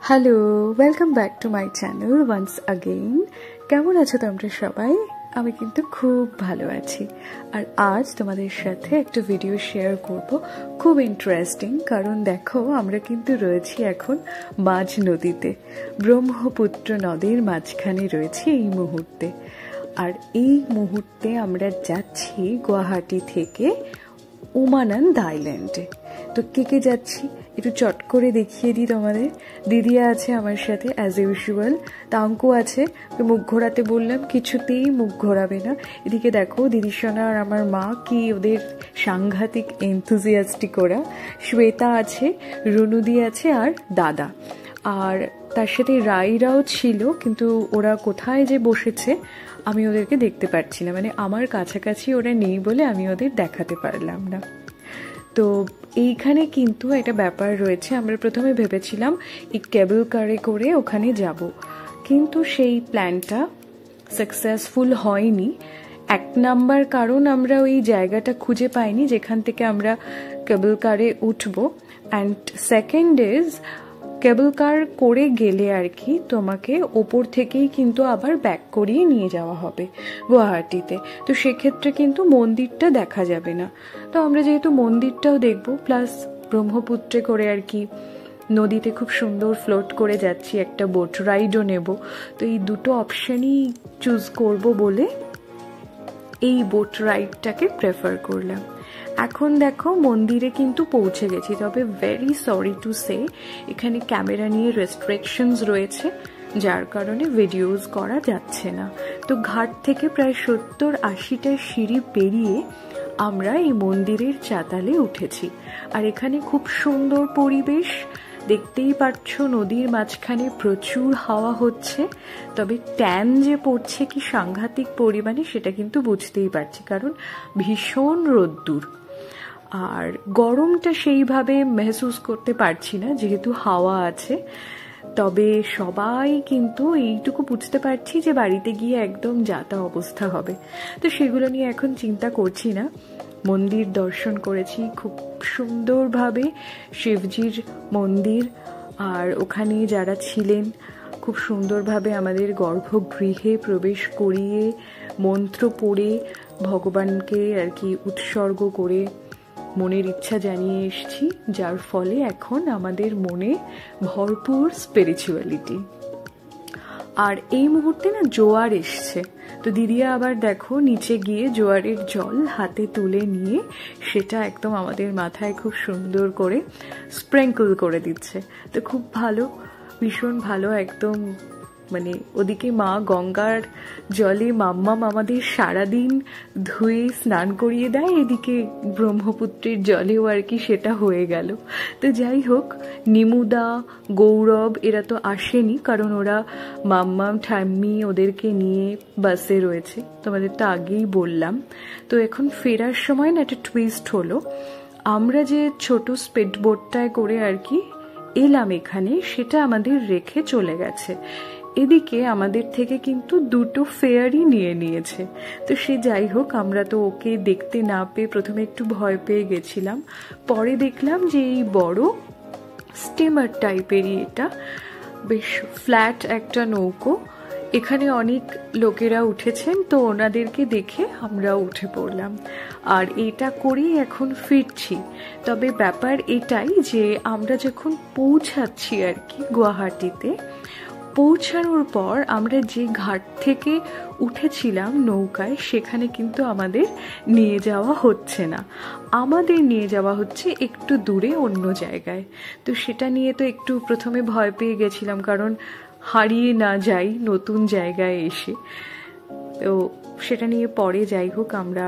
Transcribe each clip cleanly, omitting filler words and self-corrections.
Hello, welcome back to my channel once again. কেমন আছো তোমরা সবাই? আমি কিন্তু খুব ভালো আছি। আর আজ তোমাদের সাথে একটা ভিডিও শেয়ার করব, খুব ইন্টারেস্টিং। কারণ দেখো, আমরা কিন্তু রয়েছি এখন মাঝ নদীতে, ব্রহ্মপুত্র নদীর মাঝখানে রয়েছি এই মুহূর্তে। আর এই মুহূর্তে আমরা যাচ্ছি গুয়াহাটি থেকে উমানন্দ আইল্যান্ডে। তো কে কে যাচ্ছি একটু চট করে দেখিয়ে দিই তোমাদের। দিদিয়া আছে আমার সাথে অ্যাজ ইউজুয়াল, তাঙ্কু আছে, মুখ ঘোরাতে বললাম কিছুতেই মুখ ঘোরাবে না। এদিকে দেখো দিদি সোনা আর আমার মা কি ওদের সাংঘাতিক এনথুজিয়াস্টিক ওরা। শ্বেতা আছে, রুনুদি আছে আর দাদা, আর তার সাথে রাইরাও ছিল, কিন্তু ওরা কোথায় যে বসেছে আমি ওদেরকে দেখতে পাচ্ছি না, মানে আমার কাছাকাছি ওরা নেই বলে আমি ওদের দেখাতে পারলাম না। তো এইখানে কিন্তু একটা ব্যাপার রয়েছে, আমরা প্রথমে ভেবেছিলাম এই কেবল কারে করে ওখানে যাব, কিন্তু সেই প্ল্যানটা সাকসেসফুল হয়নি। এক নাম্বার কারণ আমরা ওই জায়গাটা খুঁজে পাইনি যেখান থেকে আমরা কেবল কারে উঠবো, অ্যান্ড সেকেন্ড ইজ কেবল কার করে গেলে আর কি তোমাকে ওপর থেকেই কিন্তু আবার ব্যাক করিয়ে নিয়ে যাওয়া হবে গুয়াহাটিতে। তো সেক্ষেত্রে কিন্তু মন্দিরটা দেখা যাবে না। তো আমরা যেহেতু মন্দিরটাও দেখবো, প্লাস ব্রহ্মপুত্রে করে আর কি নদীতে খুব সুন্দর ফ্লোট করে যাচ্ছি, একটা বোট রাইডও নেব, তো এই দুটো অপশানই চুজ করব বলে এই বোট রাইডটাকে প্রেফার করলাম। এখন দেখো মন্দিরে কিন্তু পৌঁছে গেছি, তবে ভেরি সরি টু সে এখানে ক্যামেরা নিয়ে রেস্ট্রিকশনস রয়েছে, যার কারণে ভিডিওস করা যাচ্ছে না। তো ঘাট থেকে প্রায় 70-80টা সিঁড়ি পেরিয়ে আমরা এই মন্দিরের চাতালে উঠেছি। আর এখানে খুব সুন্দর পরিবেশ, দেখতেই পাচ্ছ নদীর মাঝখানে প্রচুর হাওয়া হচ্ছে, তবে ট্যান যে পড়ছে কি সাংঘাতিক পরিমাণে সেটা কিন্তু বুঝতেই পারছি, কারণ ভীষণ রোদ্দুর। আর গরমটা সেইভাবে মেহসুস করতে পারছি না যেহেতু হাওয়া আছে, তবে সবাই কিন্তু এইটুকু বুঝতে পারছি যে বাড়িতে গিয়ে একদম যাতা অবস্থা হবে। তো সেগুলো নিয়ে এখন চিন্তা করছি না। মন্দির দর্শন করেছি খুব সুন্দরভাবে, শিবজির মন্দির, আর ওখানে যারা ছিলেন খুব সুন্দরভাবে আমাদের গর্ভগৃহে প্রবেশ করিয়ে মন্ত্র পড়ে ভগবানকে আর কি উৎসর্গ করে মনের ইচ্ছা জানিয়ে এসেছি, যার ফলে এখন আমাদের মনে ভরপুর স্পিরিচুয়ালিটি। আর এই মুহূর্তে না জোয়ার এসছে, তো দিদিয়া আবার দেখো নিচে গিয়ে জোয়ারের জল হাতে তুলে নিয়ে সেটা একদম আমাদের মাথায় খুব সুন্দর করে স্প্রিঙ্কল করে দিচ্ছে। তো খুব ভালো, ভীষণ ভালো একদম। মানে ওদিকে মা গঙ্গার জলে মাম্মাম আমাদের সারাদিন ধুয়ে স্নান করিয়ে দেয়, এদিকে ব্রহ্মপুত্রের জলেও আর কি সেটা হয়ে গেল। তো যাই হোক, নিমুদা গৌরব এরা তো আসেনি, কারণ ওরা মাম্মাম ঠাম্মি ওদেরকে নিয়ে বাসে রয়েছে, তোমাদের তো আগেই বললাম। তো এখন ফেরার সময় না একটা টুইস্ট হলো, আমরা যে ছোট স্পিড বোটটায় করে আর কি এলাম এখানে, সেটা আমাদের রেখে চলে গেছে। এদিকে আমাদের থেকে কিন্তু দুটো ফেয়ারই নিয়ে নিয়েছে। তো সে যাই হোক, আমরা তো ওকে দেখতে না পেয়ে প্রথমে একটু ভয় পেয়ে গেছিলাম, পরে দেখলাম যে এই বড় স্টিমার টাইপেরই এটা, বেশ ফ্ল্যাট একটা নৌকো, এখানে অনেক লোকেরা উঠেছেন, তো ওনাদেরকে দেখে আমরা উঠে পড়লাম আর এটা করেই এখন ফিরছি। তবে ব্যাপার এটাই যে আমরা যখন পৌঁছাচ্ছি আর কি গুয়াহাটিতে, পৌঁছানোর পর আমরা যে ঘাট থেকে উঠেছিলাম নৌকায় সেখানে কিন্তু আমাদের নিয়ে যাওয়া হচ্ছে না, আমাদের নিয়ে যাওয়া হচ্ছে একটু দূরে অন্য জায়গায়। তো সেটা নিয়ে তো একটু প্রথমে ভয় পেয়ে গেছিলাম, কারণ হারিয়ে না যাই নতুন জায়গায় এসে। তো সেটা নিয়ে পরে যাই হোক আমরা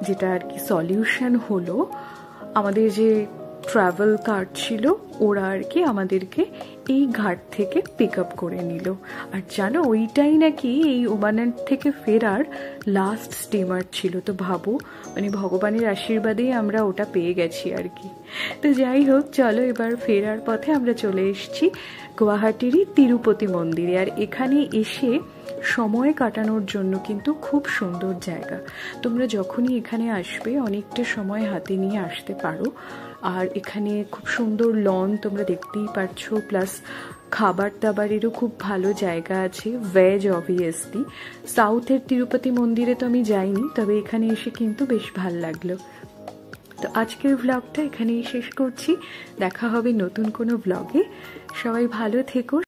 যেটা আর কি সলিউশন হলো, আমাদের যে ট্রাভেল কার্ড ছিল ওরা আর কি আমাদেরকে এই ঘাট থেকে পিক আপ করে নিল। আর জানো ওইটাই নাকি এই উমানন্দ থেকে ফেরার লাস্ট স্টিমার ছিল। তো ভাবো, মানে ভগবানের আশীর্বাদেই আমরা ওটা পেয়ে গেছি আর কি। তো যাই হোক, চলো এবার ফেরার পথে আমরা চলে এসেছি গুয়াহাটিরই তিরুপতি মন্দিরে। আর এখানে এসে সময় কাটানোর জন্য কিন্তু খুব সুন্দর জায়গা, তোমরা যখনই এখানে আসবে অনেকটা সময় হাতে নিয়ে আসতে পারো। আর এখানে খুব সুন্দর লন তোমরা দেখতেই পাচ্ছ, প্লাস খাবার দাবারেরও খুব ভালো জায়গা আছে, ভেজ অবভিয়াসলি। সাউথের তিরুপতি মন্দিরে তো আমি যাইনি, তবে এখানে এসে কিন্তু বেশ ভালো লাগলো। তো আজকের ভ্লগটা এখানেই শেষ করছি, দেখা হবে নতুন কোনো ভ্লগে। সবাই ভালো থেকো।